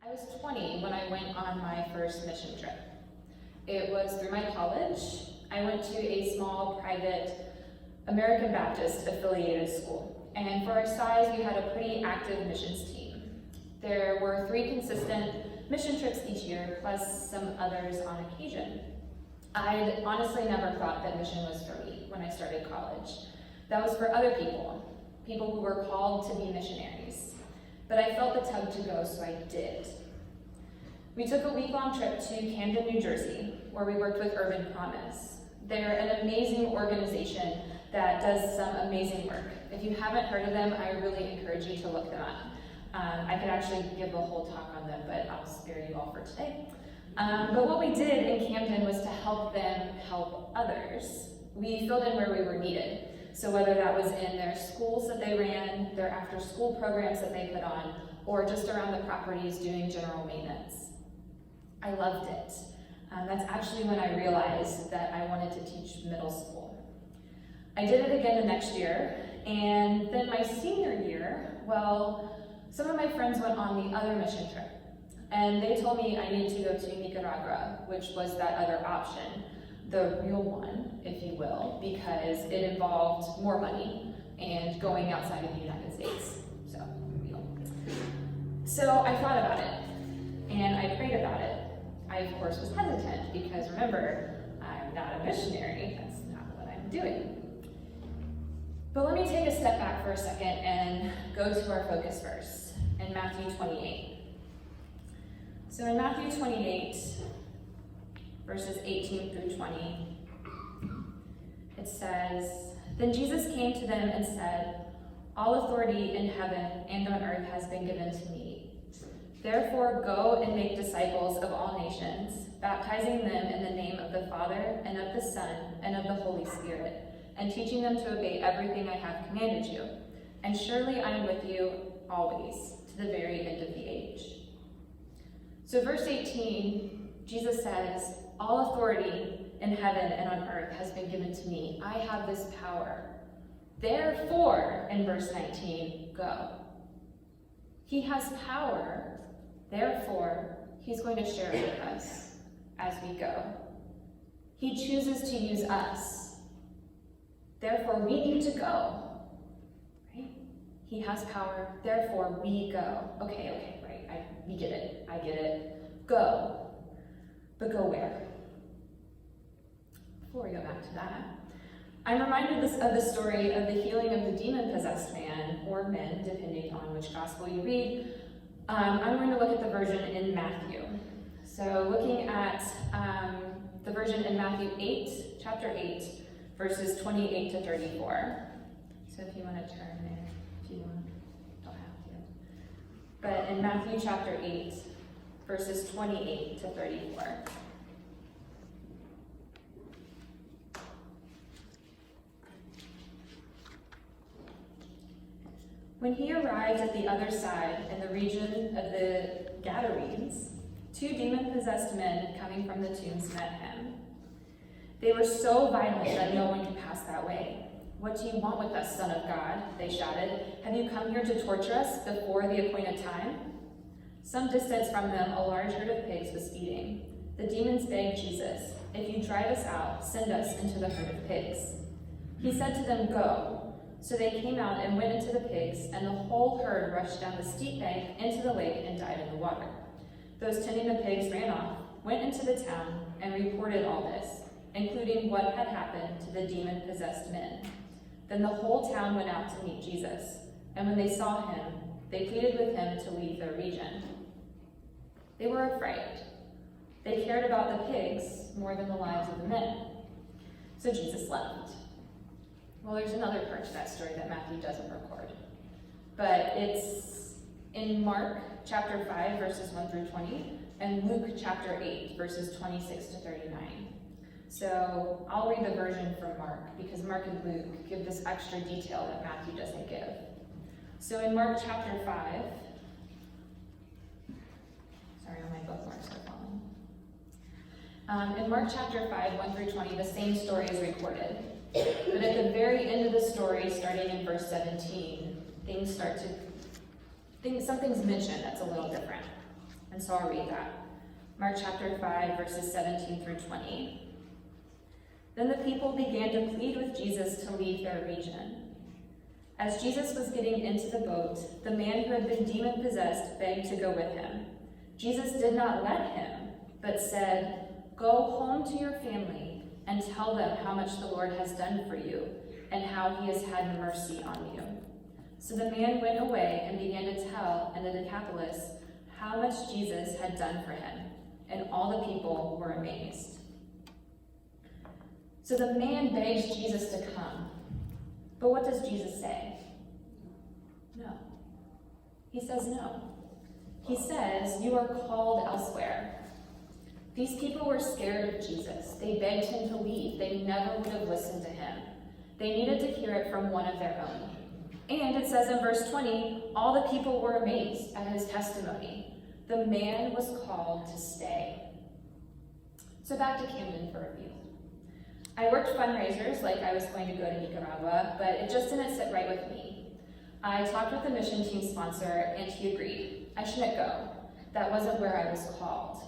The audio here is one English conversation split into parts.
I was 20 when I went on my first mission trip. It was through my college. I went to a small, private, American Baptist affiliated school. And for our size, we had a pretty active missions team. There were 3 consistent mission trips each year, plus some others on occasion. I'd honestly never thought that mission was for me when I started college. That was for other people who were called to be missionaries. But I felt the tug to go, so I did. We took a week-long trip to Camden, New Jersey, where we worked with Urban Promise. They're an amazing organization that does some amazing work. If you haven't heard of them, I really encourage you to look them up. I could actually give a whole talk on them, but I'll spare you all for today. But what we did in Camden was to help them help others. We filled in where we were needed. So whether that was in their schools that they ran, their after-school programs that they put on, or just around the properties doing general maintenance. I loved it. That's actually when I realized that I wanted to teach middle school. I did it again the next year, and then my senior year, well, some of my friends went on the other mission trip, and they told me I needed to go to Nicaragua, which was that other option, the real one, if you will, because it involved more money and going outside of the United States, so real. So I thought about it, and I prayed about it. I, of course, was hesitant because, remember, I'm not a missionary. That's not what I'm doing. But let me take a step back for a second and go to our focus verse in Matthew 28. So in Matthew 28, verses 18 through 20, it says, "Then Jesus came to them and said, 'All authority in heaven and on earth has been given to me. Therefore, go and make disciples of all nations, baptizing them in the name of the Father, and of the Son, and of the Holy Spirit, and teaching them to obey everything I have commanded you. And surely I am with you always, to the very end of the age.'" So verse 18, Jesus says, "All authority in heaven and on earth has been given to me. I have this power. Therefore," in verse 19, "go." He has power. Therefore, he's going to share it with us as we go. He chooses to use us. Therefore, we need to go. Right? He has power. Therefore, we go. Okay, right. We get it. I get it. Go. But go where? Before we go back to that, I'm reminded of the story of the healing of the demon-possessed man, or men, depending on which gospel you read. I'm going to look at the version in Matthew. So looking at the version in Matthew 8, chapter 8, verses 28 to 34. So if you want to turn there, if you want, don't have to. But in Matthew chapter 8, verses 28 to 34. "When he arrived at the other side, in the region of the Gadarenes, 2 demon-possessed men coming from the tombs met him. They were so violent that no one could pass that way. 'What do you want with us, Son of God?' they shouted. 'Have you come here to torture us before the appointed time?' Some distance from them, a large herd of pigs was feeding. The demons begged Jesus, 'If you drive us out, send us into the herd of pigs.' He said to them, 'Go.' So they came out and went into the pigs, and the whole herd rushed down the steep bank into the lake and died in the water. Those tending the pigs ran off, went into the town, and reported all this, including what had happened to the demon-possessed men. Then the whole town went out to meet Jesus, and when they saw him, they pleaded with him to leave their region. They were afraid. They cared about the pigs more than the lives of the men. So Jesus left." Well, there's another part to that story that Matthew doesn't record. But it's in Mark chapter 5, verses 1 through 20, and Luke chapter 8, verses 26 to 39. So I'll read the version from Mark, because Mark and Luke give this extra detail that Matthew doesn't give. So in Mark chapter 5, sorry, all my bookmarks are falling. In Mark chapter 5, 1 through 20, the same story is recorded. But at the very end of the story, starting in verse 17, something's mentioned that's a little different. And so I'll read that. Mark chapter 5, verses 17 through 20. Then the people began to plead with Jesus to leave their region. As Jesus was getting into the boat, the man who had been demon-possessed begged to go with him. Jesus did not let him, but said, "Go home to your family and tell them how much the Lord has done for you and how he has had mercy on you." So the man went away and began to tell in the Decapolis how much Jesus had done for him, and all the people were amazed. So the man begs Jesus to come. But what does Jesus say? No. He says no. He says, "You are called elsewhere." These people were scared of Jesus. They begged him to leave. They never would have listened to him. They needed to hear it from one of their own. And it says in verse 20, all the people were amazed at his testimony. The man was called to stay. So back to Camden for a few. I worked fundraisers like I was going to go to Nicaragua, but it just didn't sit right with me. I talked with the mission team sponsor, and he agreed. I shouldn't go. That wasn't where I was called.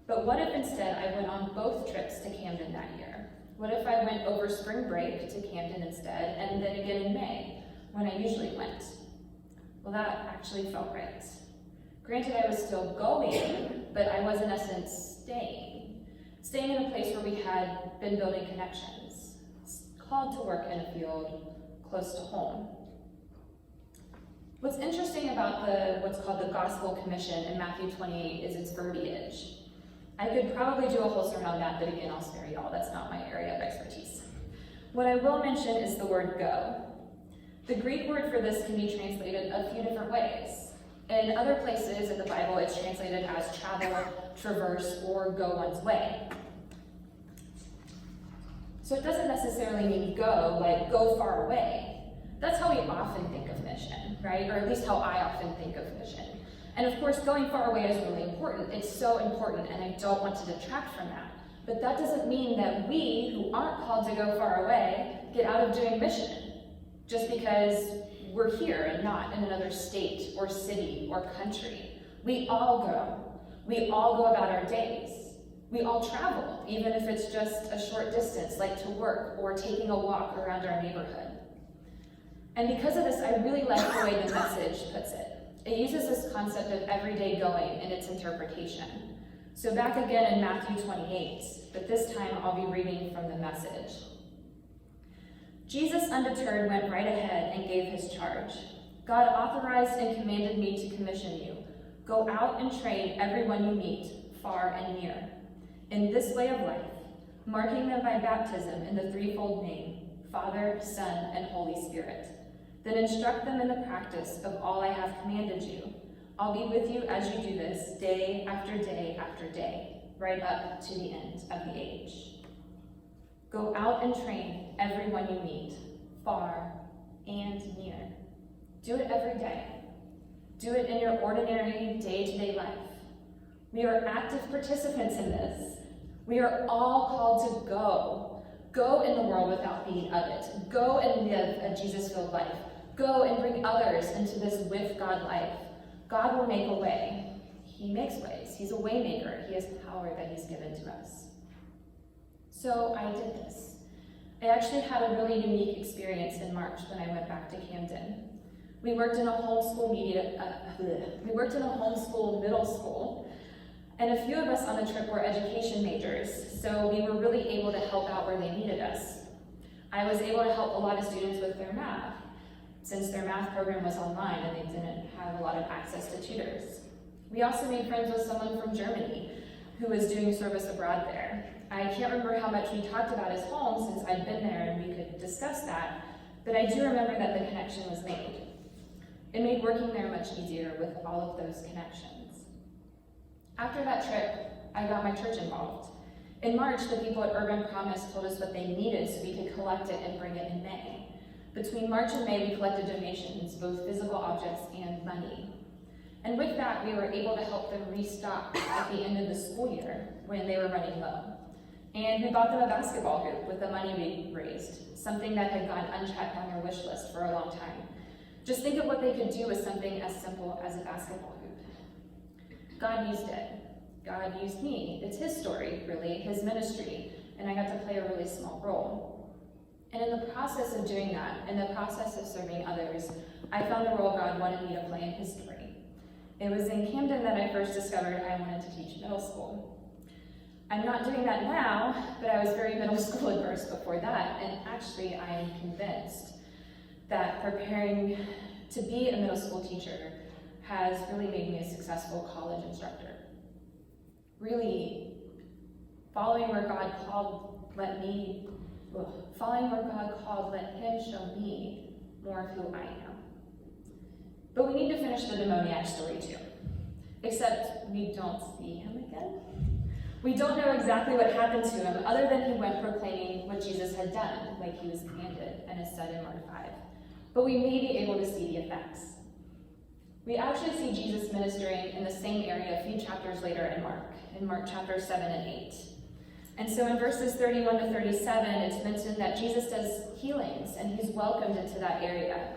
But what if instead I went on both trips to Camden that year? What if I went over spring break to Camden instead, and then again in May, when I usually went? Well, that actually felt right. Granted, I was still going, but I was in essence staying in a place where we had been building connections, called to work in a field close to home. What's interesting about what's called the Gospel Commission in Matthew 28 is its verbiage. I could probably do a whole sermon on that, but again, I'll spare y'all. That's not my area of expertise. What I will mention is the word go. The Greek word for this can be translated a few different ways. In other places in the Bible, it's translated as travel, traverse, or go one's way. So it doesn't necessarily mean go, like go far away. That's how we often think of mission, right? Or at least how I often think of mission. And of course, going far away is really important. It's so important, and I don't want to detract from that. But that doesn't mean that we, who aren't called to go far away, get out of doing mission, just because we're here and not in another state or city or country. We all go. We all go about our days. We all travel, even if it's just a short distance, like to work or taking a walk around our neighborhood. And because of this, I really like the way the Message puts it. It uses this concept of everyday going in its interpretation. So back again in Matthew 28, but this time I'll be reading from the Message. Jesus, undeterred, went right ahead and gave his charge. God authorized and commanded me to commission you. Go out and train everyone you meet, far and near, in this way of life, marking them by baptism in the threefold name, Father, Son, and Holy Spirit. Then instruct them in the practice of all I have commanded you. I'll be with you as you do this, day after day after day, right up to the end of the age. Go out and train everyone you meet, far and near. Do it every day. Do it in your ordinary, day-to-day life. We are active participants in this. We are all called to go. Go in the world without being of it. Go and live a Jesus-filled life. Go and bring others into this with God life. God will make a way. He makes ways. He's a way maker. He has power that he's given to us. So I did this. I actually had a really unique experience in March when I went back to Camden. We worked in a homeschool middle school, and a few of us on the trip were education majors, so we were really able to help out where they needed us. I was able to help a lot of students with their math, since their math program was online and they didn't have a lot of access to tutors. We also made friends with someone from Germany who was doing service abroad there. I can't remember how much we talked about his home since I'd been there and we could discuss that, but I do remember that the connection was made. It made working there much easier with all of those connections. After that trip, I got my church involved. In March, the people at Urban Promise told us what they needed so we could collect it and bring it in May. Between March and May, we collected donations, both physical objects and money. And with that, we were able to help them restock at the end of the school year when they were running low. And we bought them a basketball hoop with the money we raised, something that had gone unchecked on their wish list for a long time. Just think of what they could do with something as simple as a basketball hoop. God used it. God used me. It's his story, really, his ministry, and I got to play a really small role. And in the process of doing that, in the process of serving others, I found the role God wanted me to play in his story. It was in Camden that I first discovered I wanted to teach middle school. I'm not doing that now, but I was very middle school adverse before that, and actually I am convinced that preparing to be a middle school teacher has really made me a successful college instructor. Really, following where God called, let him show me more of who I am. But we need to finish the demoniac story too, except we don't see him again. We don't know exactly what happened to him, other than he went proclaiming what Jesus had done, like he was commanded, and is said in Mark 5. But we may be able to see the effects. We actually see Jesus ministering in the same area a few chapters later in Mark chapter 7 and 8. And so in verses 31 to 37, it's mentioned that Jesus does healings, and he's welcomed into that area.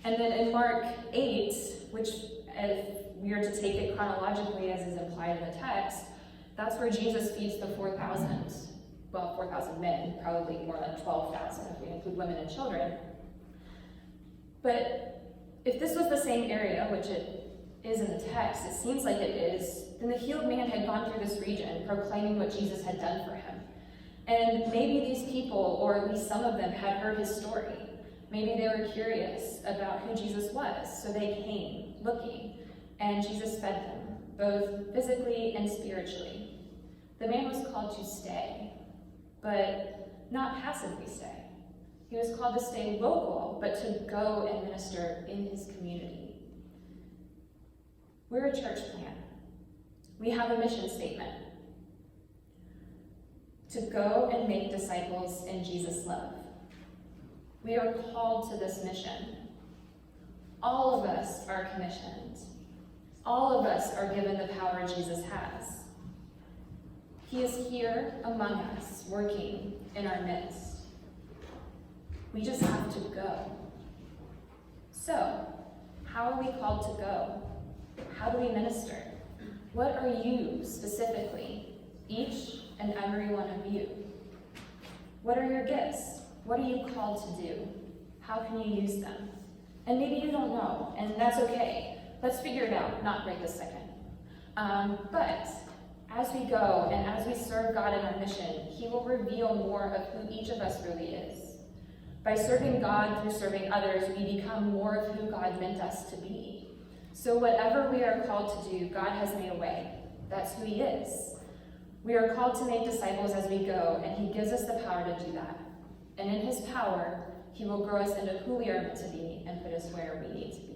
And then in Mark 8, which if we are to take it chronologically as is implied in the text, that's where Jesus feeds the 4,000 men, probably more like 12,000 if we include women and children. But if this was the same area, which it is in the text, it seems like it is, then the healed man had gone through this region proclaiming what Jesus had done for him. And maybe these people, or at least some of them, had heard his story. Maybe they were curious about who Jesus was, so they came looking, and Jesus fed them, both physically and spiritually. The man was called to stay, but not passively stay. He was called to stay local, but to go and minister in his community. We're a church plant. We have a mission statement: to go and make disciples in Jesus' love. We are called to this mission. All of us are commissioned. All of us are given the power Jesus has. He is here among us, working in our midst. We just have to go. So, how are we called to go? How do we minister? What are you specifically, each and every one of you? What are your gifts? What are you called to do? How can you use them? And maybe you don't know, and that's okay. Let's figure it out, not right this second. But as we go and as we serve God in our mission, he will reveal more of who each of us really is. By serving God through serving others, we become more of who God meant us to be. So whatever we are called to do, God has made a way. That's who he is. We are called to make disciples as we go, and he gives us the power to do that. And in his power, he will grow us into who we are meant to be and put us where we need to be.